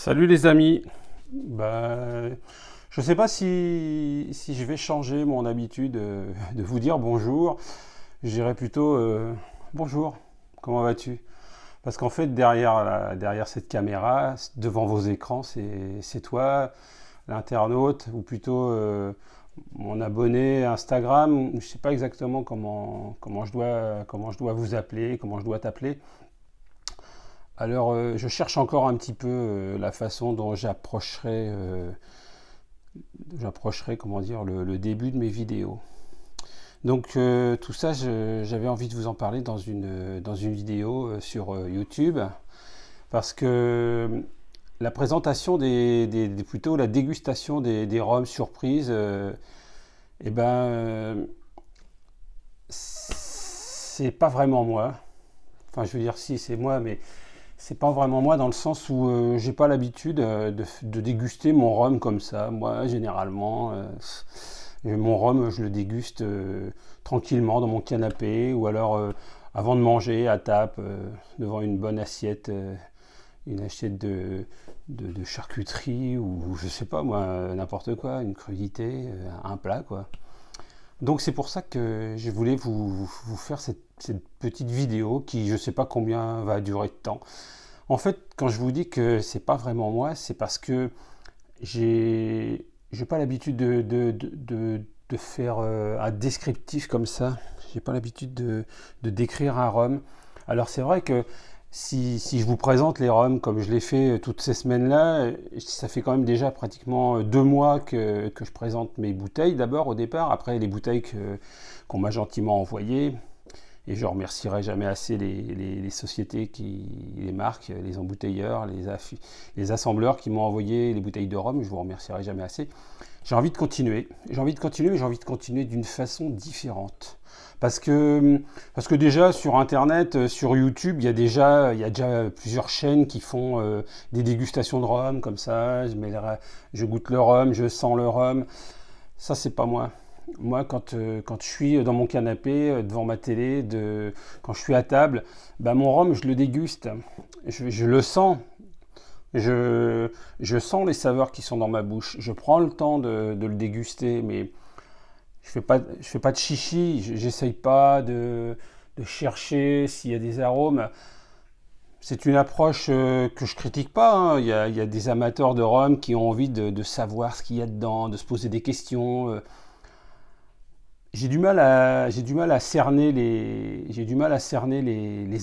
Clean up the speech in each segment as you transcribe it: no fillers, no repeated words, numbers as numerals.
Salut les amis. Bah, je ne sais pas si je vais changer mon habitude de vous dire bonjour. Je dirais plutôt bonjour, comment vas-tu? Parce qu'en fait, derrière cette caméra, devant vos écrans, c'est toi, l'internaute, ou plutôt mon abonné Instagram. Je ne sais pas exactement comment je dois vous appeler, comment je dois t'appeler. Alors, je cherche encore un petit peu la façon dont j'approcherai, comment dire, le début de mes vidéos. Donc, tout ça, j'avais envie de vous en parler dans une vidéo sur YouTube, parce que la présentation plutôt la dégustation des rhums surprises, eh ben, c'est pas vraiment moi. Enfin, je veux dire, si, c'est moi, mais c'est pas vraiment moi dans le sens où j'ai pas l'habitude de déguster mon rhum comme ça. Moi, généralement, mon rhum, je le déguste tranquillement dans mon canapé ou alors avant de manger à table devant une bonne assiette, une assiette de charcuterie ou je sais pas moi, n'importe quoi, une crudité, un plat quoi. Donc c'est pour ça que je voulais vous faire cette petite vidéo qui je sais pas combien va durer de temps. En fait, quand je vous dis que c'est pas vraiment moi, c'est parce que j'ai pas l'habitude de faire un descriptif comme ça. J'ai pas l'habitude de décrire un rhum. Alors c'est vrai que si je vous présente les rhums comme je l'ai fait toutes ces semaines-là, ça fait quand même déjà pratiquement 2 mois que je présente mes bouteilles d'abord au départ, après les bouteilles qu'on m'a gentiment envoyées. Et je remercierai jamais assez les sociétés, les marques, les embouteilleurs, les assembleurs qui m'ont envoyé les bouteilles de rhum. Je vous remercierai jamais assez. J'ai envie de continuer. J'ai envie de continuer, mais j'ai envie de continuer d'une façon différente. Parce que déjà sur Internet, sur YouTube, il y a déjà plusieurs chaînes qui font des dégustations de rhum comme ça. Je goûte le rhum, je sens le rhum. Ça, c'est pas moi. Moi, quand je suis dans mon canapé, devant ma télé, quand je suis à table, bah, mon rhum, je le déguste. Je le sens. Je sens les saveurs qui sont dans ma bouche. Je prends le temps de le déguster, mais je fais pas de chichi. J'essaye pas de chercher s'il y a des arômes. C'est une approche que je critique pas, hein. Il y a des amateurs de rhum qui ont envie de savoir ce qu'il y a dedans, de se poser des questions. J'ai du mal à cerner les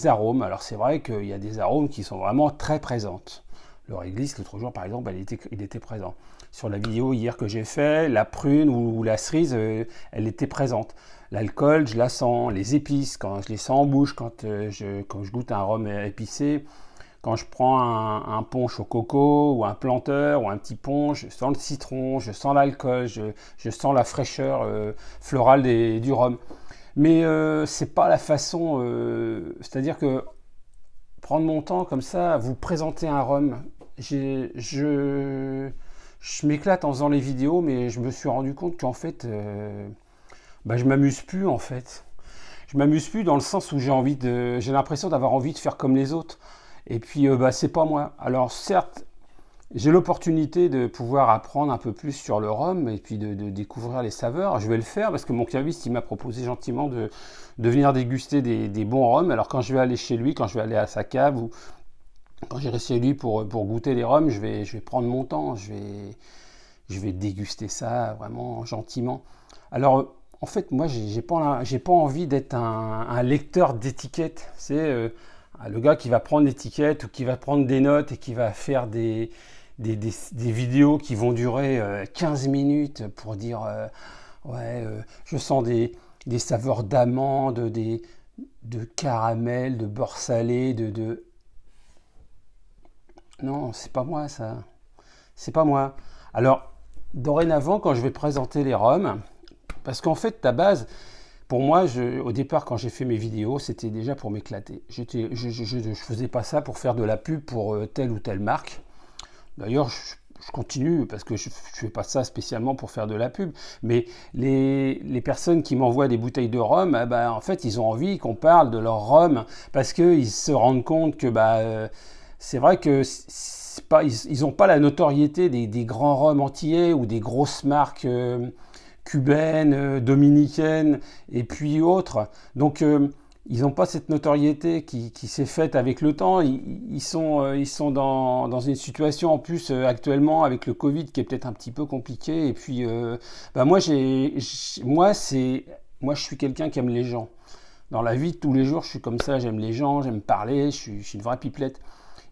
arômes. Alors c'est vrai qu'il y a des arômes qui sont vraiment très présentes. Le réglisse, l'autre jour par exemple, il était présent. Sur la vidéo hier que j'ai fait, la prune ou la cerise, elle était présente. L'alcool, je la sens. Les épices, quand je les sens en bouche, quand je goûte un rhum épicé, quand je prends un punch au coco ou un planteur ou un petit punch, je sens le citron, je sens l'alcool, je sens la fraîcheur florale du rhum. Mais c'est pas la façon, c'est-à-dire que prendre mon temps comme ça, vous présenter un rhum, je m'éclate en faisant les vidéos, mais je me suis rendu compte qu'en fait, je m'amuse plus en fait. Je m'amuse plus dans le sens où j'ai l'impression d'avoir envie de faire comme les autres. Et puis, c'est pas moi. Alors, certes, j'ai l'opportunité de pouvoir apprendre un peu plus sur le rhum et puis de découvrir les saveurs. Je vais le faire parce que mon caviste, il m'a proposé gentiment de venir déguster des bons rhums. Alors, quand je vais aller chez lui, quand je vais aller à sa cave ou quand j'irai chez lui pour goûter les rhums, je vais prendre mon temps. Je vais déguster ça vraiment gentiment. Alors, en fait, moi, j'ai pas envie d'être un lecteur d'étiquettes. C'est le gars qui va prendre l'étiquette ou qui va prendre des notes et qui va faire des vidéos qui vont durer 15 minutes pour dire ouais, je sens des saveurs d'amande, de caramel, de beurre salé, Non, c'est pas moi ça. C'est pas moi. Alors, dorénavant, quand je vais présenter les rhums, parce qu'en fait, ta base, pour moi, au départ, quand j'ai fait mes vidéos, c'était déjà pour m'éclater. Je faisais pas ça pour faire de la pub pour telle ou telle marque. D'ailleurs, je continue parce que je fais pas ça spécialement pour faire de la pub. Mais les personnes qui m'envoient des bouteilles de rhum, en fait, ils ont envie qu'on parle de leur rhum parce qu'ils se rendent compte que c'est vrai que ils ont pas la notoriété des grands rhums antillais ou des grosses marques cubaines, dominicaines et puis autres. Donc ils n'ont pas cette notoriété qui s'est faite avec le temps. Ils sont dans une situation en plus actuellement avec le Covid qui est peut-être un petit peu compliqué. Et puis bah moi, moi je suis quelqu'un qui aime les gens. Dans la vie de tous les jours, je suis comme ça, j'aime les gens, j'aime parler, je suis une vraie pipelette.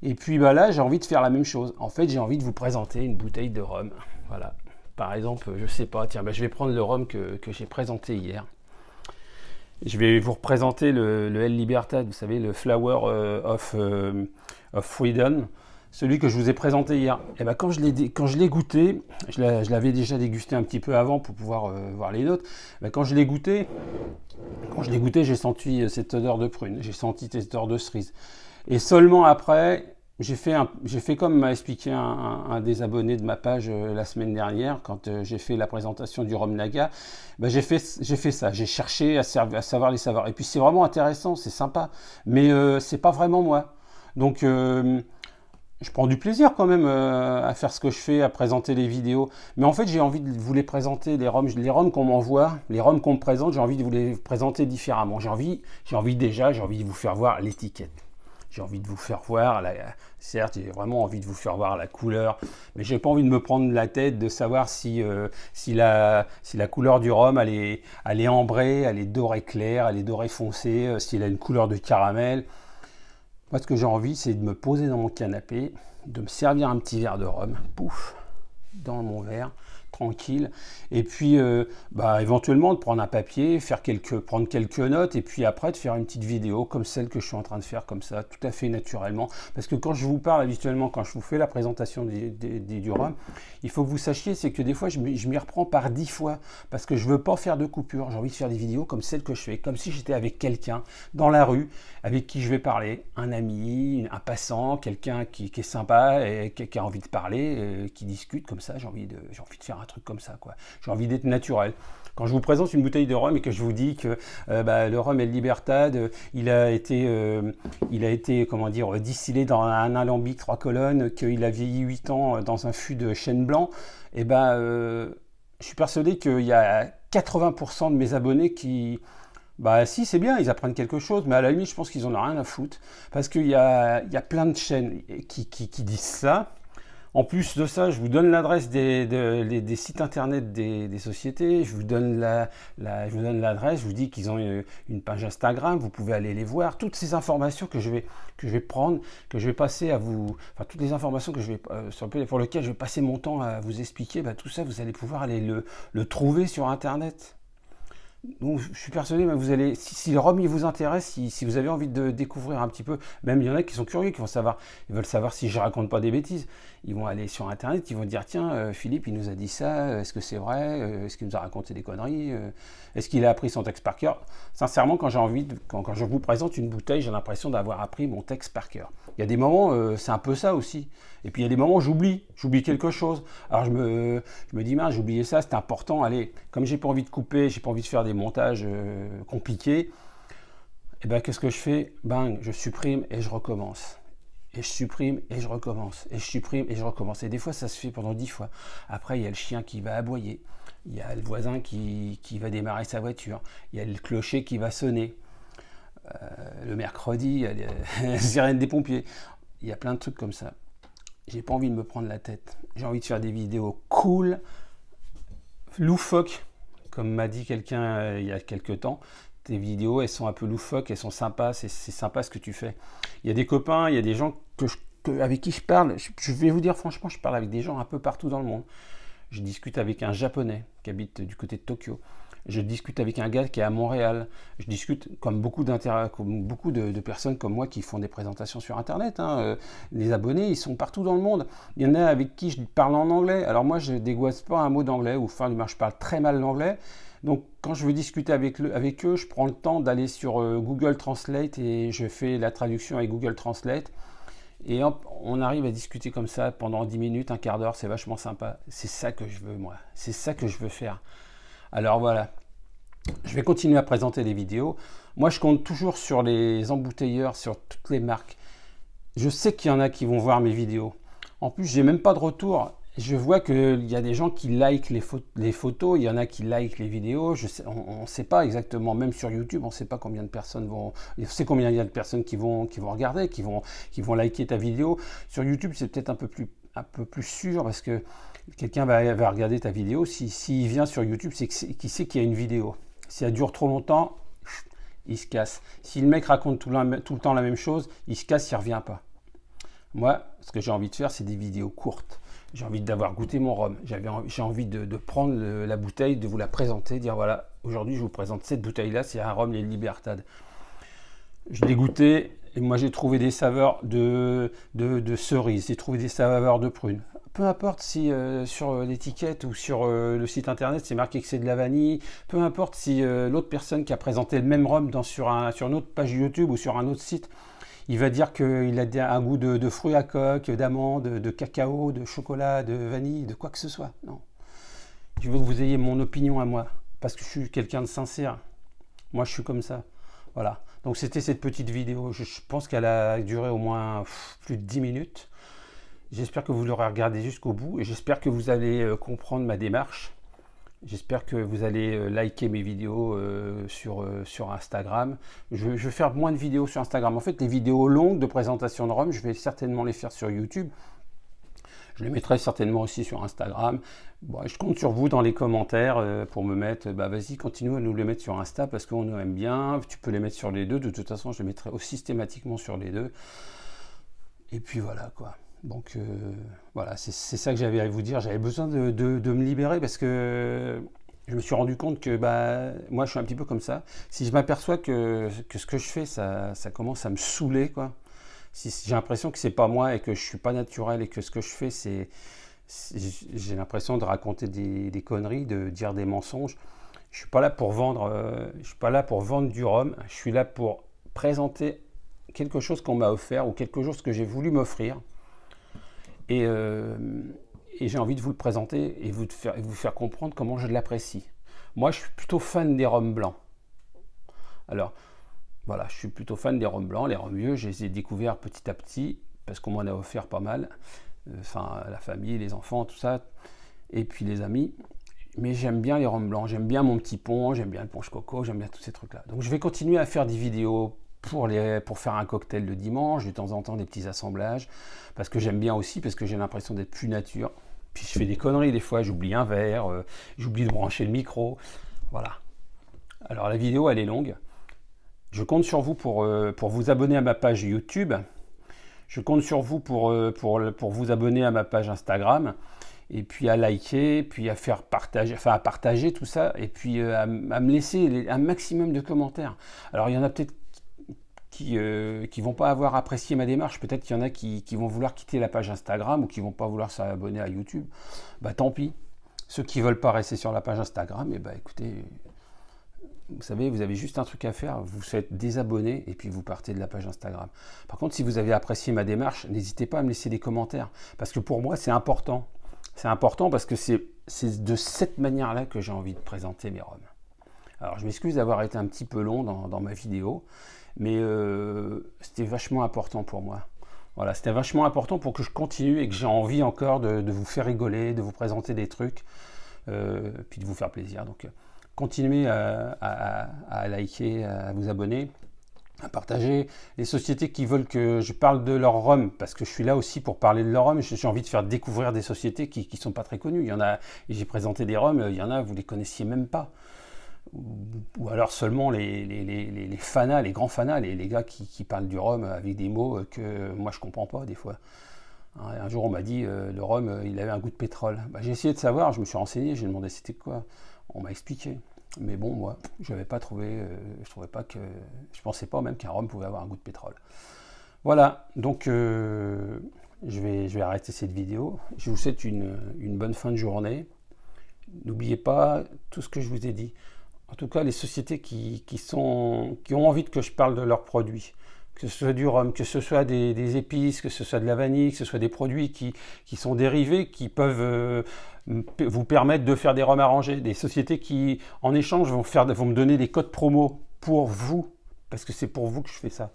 Et puis bah là, j'ai envie de faire la même chose. En fait, j'ai envie de vous présenter une bouteille de rhum. Voilà. Par exemple, je sais pas, tiens, bah, je vais prendre le rhum que j'ai présenté hier. Je vais vous représenter le El Libertad, vous savez, le Flower of Freedom, celui que je vous ai présenté hier. Et ben quand je l'ai goûté, je l'avais déjà dégusté un petit peu avant pour pouvoir voir les notes. Ben quand je l'ai goûté, j'ai senti cette odeur de prune, j'ai senti cette odeur de cerise. Et seulement après, j'ai fait comme m'a expliqué un des abonnés de ma page la semaine dernière, quand j'ai fait la présentation du Rhum Naga, ben j'ai fait ça, j'ai cherché à savoir les saveurs. Et puis c'est vraiment intéressant, c'est sympa, mais c'est pas vraiment moi. Donc je prends du plaisir quand même à faire ce que je fais, à présenter les vidéos. Mais en fait, j'ai envie de vous les présenter, les rhums qu'on m'envoie, les rhums qu'on me présente, j'ai envie de vous les présenter différemment. J'ai envie de vous faire voir l'étiquette. J'ai envie de vous faire voir, certes, j'ai vraiment envie de vous faire voir la couleur, mais j'ai pas envie de me prendre la tête de savoir si la couleur du rhum, elle est ambrée, elle est dorée claire, elle est dorée foncée, s'il a une couleur de caramel. Moi, ce que j'ai envie, c'est de me poser dans mon canapé, de me servir un petit verre de rhum, pouf, dans mon verre, tranquille, et puis bah, éventuellement de prendre un papier, prendre quelques notes, et puis après de faire une petite vidéo comme celle que je suis en train de faire comme ça, tout à fait naturellement, parce que quand je vous parle habituellement, quand je vous fais la présentation du rhum, il faut que vous sachiez, c'est que des fois je m'y reprends par 10 fois, parce que je veux pas faire de coupure, j'ai envie de faire des vidéos comme celle que je fais, comme si j'étais avec quelqu'un dans la rue, avec qui je vais parler, un ami, un passant, quelqu'un qui est sympa et qui a envie de parler, qui discute comme ça, j'ai envie de faire un truc comme ça, quoi. J'ai envie d'être naturel. Quand je vous présente une bouteille de rhum et que je vous dis que le rhum El Libertad, il a été comment dire, distillé dans un alambic 3 colonnes, qu'il a vieilli 8 ans dans un fût de chêne blanc, et je suis persuadé qu'il y a 80% de mes abonnés qui... Bah si, c'est bien, ils apprennent quelque chose, mais à la limite, je pense qu'ils en ont rien à foutre, parce qu'il y a plein de chaînes qui disent ça. En plus de ça, je vous donne l'adresse des sites internet des sociétés, je vous donne l'adresse, je vous dis qu'ils ont une page Instagram, vous pouvez aller les voir. Toutes ces informations que je vais prendre, que je vais passer à vous, enfin toutes les informations que je vais pour lesquelles je vais passer mon temps à vous expliquer, bah, tout ça, vous allez pouvoir aller le trouver sur internet. Donc, je suis persuadé, mais vous allez, si le rhum il vous intéresse, si vous avez envie de découvrir un petit peu, même il y en a qui sont curieux, qui ils veulent savoir si je raconte pas des bêtises. Ils vont aller sur internet, ils vont dire tiens, Philippe il nous a dit ça, est-ce que c'est vrai, est-ce qu'il nous a raconté des conneries, est-ce qu'il a appris son texte par cœur. Sincèrement, quand je vous présente une bouteille, j'ai l'impression d'avoir appris mon texte par cœur. Il y a des moments, c'est un peu ça aussi. Et puis il y a des moments où j'oublie quelque chose. Alors je me dis mince, j'ai oublié ça, c'était important. Allez, comme j'ai pas envie de couper, j'ai pas envie de faire des montages compliqués, et ben qu'est-ce que je fais? Bang, je supprime et je recommence. Et je supprime et je recommence. Et je supprime et je recommence. Et des fois ça se fait pendant 10 fois. Après il y a le chien qui va aboyer. Il y a le voisin qui va démarrer sa voiture. Il y a le clocher qui va sonner. Le mercredi, il y a les sirènes des pompiers. Il y a plein de trucs comme ça. J'ai pas envie de me prendre la tête. J'ai envie de faire des vidéos cool, loufoques, comme m'a dit quelqu'un il y a quelques temps. Tes vidéos, elles sont un peu loufoques, elles sont sympas, c'est sympa ce que tu fais. Il y a des copains, il y a des gens avec qui je parle. Je vais vous dire franchement, je parle avec des gens un peu partout dans le monde. Je discute avec un Japonais qui habite du côté de Tokyo. Je discute avec un gars qui est à Montréal. Je discute comme beaucoup de personnes comme moi qui font des présentations sur Internet. Les abonnés, ils sont partout dans le monde. Il y en a avec qui je parle en anglais. Alors moi, je ne dégoisse pas un mot d'anglais, ou enfin, je parle très mal l'anglais. Donc quand je veux discuter avec eux, je prends le temps d'aller sur Google Translate et je fais la traduction avec Google Translate. Et hop, on arrive à discuter comme ça pendant 10 minutes, un quart d'heure, c'est vachement sympa. C'est ça que je veux, moi. C'est ça que je veux faire. Alors voilà, je vais continuer à présenter les vidéos. Moi, je compte toujours sur les embouteilleurs, sur toutes les marques. Je sais qu'il y en a qui vont voir mes vidéos. En plus, j'ai même pas de retour. Je vois qu'il y a des gens qui likent les photos, il y en a qui likent les vidéos. On ne sait pas exactement, même sur YouTube, on ne sait pas combien de personnes vont. On sait combien il y a de personnes qui vont regarder, qui vont liker ta vidéo. Sur YouTube, c'est peut-être un peu plus sûr parce que quelqu'un va regarder ta vidéo. S'il vient sur YouTube, c'est qu'il sait qu'il y a une vidéo. Si ça dure trop longtemps, il se casse. Si le mec raconte tout le temps la même chose, il se casse, il ne revient pas. Moi, ce que j'ai envie de faire, c'est des vidéos courtes. J'ai envie d'avoir goûté mon rhum. J'ai envie de prendre la bouteille, de vous la présenter, dire voilà, aujourd'hui je vous présente cette bouteille-là, c'est un rhum Les Libertad. Je l'ai goûté et moi j'ai trouvé des saveurs de cerise, j'ai trouvé des saveurs de prune. Peu importe si sur l'étiquette ou sur le site internet c'est marqué que c'est de la vanille, peu importe si l'autre personne qui a présenté le même rhum sur une autre page YouTube ou sur un autre site, il va dire qu'il a un goût de fruits à coque, d'amandes, de cacao, de chocolat, de vanille, de quoi que ce soit. Non. Je veux que vous ayez mon opinion à moi, parce que je suis quelqu'un de sincère. Moi, je suis comme ça. Voilà. Donc, c'était cette petite vidéo. Je pense qu'elle a duré au moins plus de 10 minutes. J'espère que vous l'aurez regardé jusqu'au bout et j'espère que vous allez comprendre ma démarche. J'espère que vous allez liker mes vidéos sur Instagram. Je vais faire moins de vidéos sur Instagram. En fait, les vidéos longues de présentation de rhum, je vais certainement les faire sur YouTube. Je les mettrai certainement aussi sur Instagram. Bon, je compte sur vous dans les commentaires pour me mettre, vas-y, continue à nous les mettre sur Insta parce qu'on nous aime bien. Tu peux les mettre sur les deux. De toute façon, je les mettrai aussi systématiquement sur les deux. Et puis voilà, quoi. Donc voilà, c'est ça que j'avais à vous dire. J'avais besoin de me libérer parce que je me suis rendu compte que moi je suis un petit peu comme ça. Si je m'aperçois que ce que je fais, ça commence à me saouler, quoi. Si j'ai l'impression que c'est pas moi et que je suis pas naturel et que ce que je fais, j'ai l'impression de raconter des conneries, de dire des mensonges. Je suis pas là pour vendre, je suis pas là pour vendre du rhum. Je suis là pour présenter quelque chose qu'on m'a offert ou quelque chose que j'ai voulu m'offrir. Et j'ai envie de vous le présenter et vous faire comprendre comment je l'apprécie. Moi, je suis plutôt fan des rhums blancs. Alors, voilà, je suis plutôt fan des rhums blancs. Les rhums vieux, je les ai découverts petit à petit parce qu'on m'en a offert pas mal. Enfin, la famille, les enfants, tout ça. Et puis les amis. Mais j'aime bien les rhums blancs. J'aime bien mon petit pont, j'aime bien le punch coco, j'aime bien tous ces trucs-là. Donc, je vais continuer à faire des vidéos pour faire un cocktail le dimanche, de temps en temps des petits assemblages, parce que j'aime bien aussi, parce que j'ai l'impression d'être plus nature. Puis je fais des conneries des fois, j'oublie un verre, j'oublie de brancher le micro, voilà. Alors la vidéo elle est longue, je compte sur vous pour vous abonner à ma page YouTube, je compte sur vous pour vous abonner à ma page Instagram, et puis à liker, puis à partager tout ça, et puis à me laisser un maximum de commentaires. Alors il y en a peut-être qui vont pas avoir apprécié ma démarche. Peut-être qu'il y en a qui vont vouloir quitter la page Instagram ou qui vont pas vouloir s'abonner à YouTube. Tant pis. Ceux qui veulent pas rester sur la page Instagram, écoutez, vous savez, vous avez juste un truc à faire, vous faites désabonner et puis vous partez de la page Instagram. Par contre, si vous avez apprécié ma démarche, n'hésitez pas à me laisser des commentaires. Parce que pour moi, c'est important. C'est important parce que c'est de cette manière-là que j'ai envie de présenter mes rhums. Alors, je m'excuse d'avoir été un petit peu long dans ma vidéo. Mais c'était vachement important pour moi. Voilà, c'était vachement important pour que je continue et que j'ai envie encore de vous faire rigoler, de vous présenter des trucs, puis de vous faire plaisir. Donc, continuez à liker, à vous abonner, à partager. Les sociétés qui veulent que je parle de leur rhum, parce que je suis là aussi pour parler de leur rhum, j'ai envie de faire découvrir des sociétés qui ne sont pas très connues. Il y en a, j'ai présenté des rhums, il y en a, vous ne les connaissiez même pas. Ou alors seulement les fanas, les grands fanas, les gars qui parlent du rhum avec des mots que moi je comprends pas des fois. Un jour on m'a dit le rhum il avait un goût de pétrole. J'ai essayé de savoir, je me suis renseigné, j'ai demandé c'était quoi. On m'a expliqué. Mais bon, moi je n'avais pas trouvé, je pensais pas même qu'un rhum pouvait avoir un goût de pétrole. Voilà, donc je vais arrêter cette vidéo. Je vous souhaite une bonne fin de journée. N'oubliez pas tout ce que je vous ai dit. En tout cas, les sociétés qui ont envie que je parle de leurs produits, que ce soit du rhum, que ce soit des épices, que ce soit de la vanille, que ce soit des produits qui sont dérivés, qui peuvent vous permettre de faire des rhums arrangés, des sociétés qui, en échange, vont me donner des codes promo pour vous, parce que c'est pour vous que je fais ça.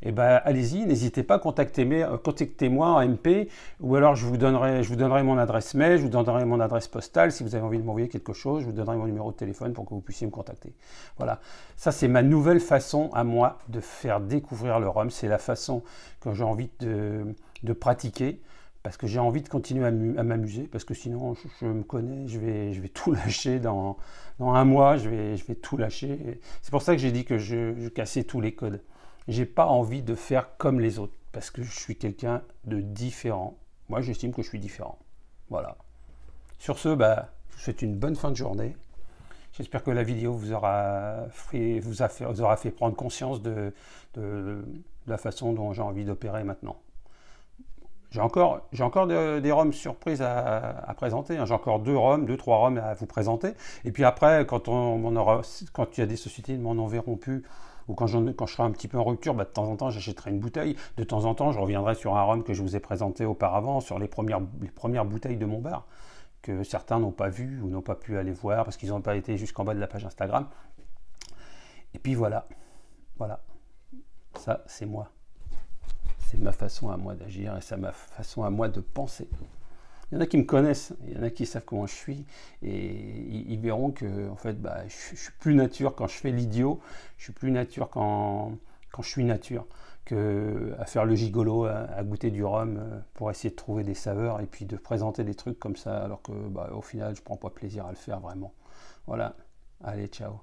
eh ben, allez-y, n'hésitez pas, contactez-moi en MP, ou alors je vous donnerai mon adresse mail, je vous donnerai mon adresse postale, si vous avez envie de m'envoyer quelque chose, je vous donnerai mon numéro de téléphone pour que vous puissiez me contacter. Voilà, ça c'est ma nouvelle façon à moi de faire découvrir le rhum, c'est la façon que j'ai envie de pratiquer, parce que j'ai envie de continuer à m'amuser, parce que sinon je me connais, je vais tout lâcher dans un mois, je vais tout lâcher. C'est pour ça que j'ai dit que je cassais tous les codes. J'ai pas envie de faire comme les autres parce que je suis quelqu'un de différent. Moi, j'estime que je suis différent. Voilà. Sur ce, bah, je vous souhaite une bonne fin de journée. J'espère que la vidéo vous aura fait prendre conscience de la façon dont j'ai envie d'opérer maintenant. J'ai encore des rhums surprises à présenter, hein. J'ai encore deux, trois rhums à vous présenter. Et puis après, quand il y a des sociétés qui m'en enverront plus, ou quand je serai un petit peu en rupture, bah, de temps en temps, j'achèterai une bouteille. De temps en temps, je reviendrai sur un rhum que je vous ai présenté auparavant, sur les premières bouteilles de mon bar, que certains n'ont pas vu ou n'ont pas pu aller voir parce qu'ils n'ont pas été jusqu'en bas de la page Instagram. Et puis voilà, voilà, ça c'est moi. C'est ma façon à moi d'agir et c'est ma façon à moi de penser. Il y en a qui me connaissent, il y en a qui savent comment je suis et ils verront que en fait, bah, je suis plus nature quand je fais l'idiot, je suis plus nature quand je suis nature que à faire le gigolo, à goûter du rhum pour essayer de trouver des saveurs et puis de présenter des trucs comme ça alors que bah, au final je prends pas plaisir à le faire vraiment. Voilà, allez ciao.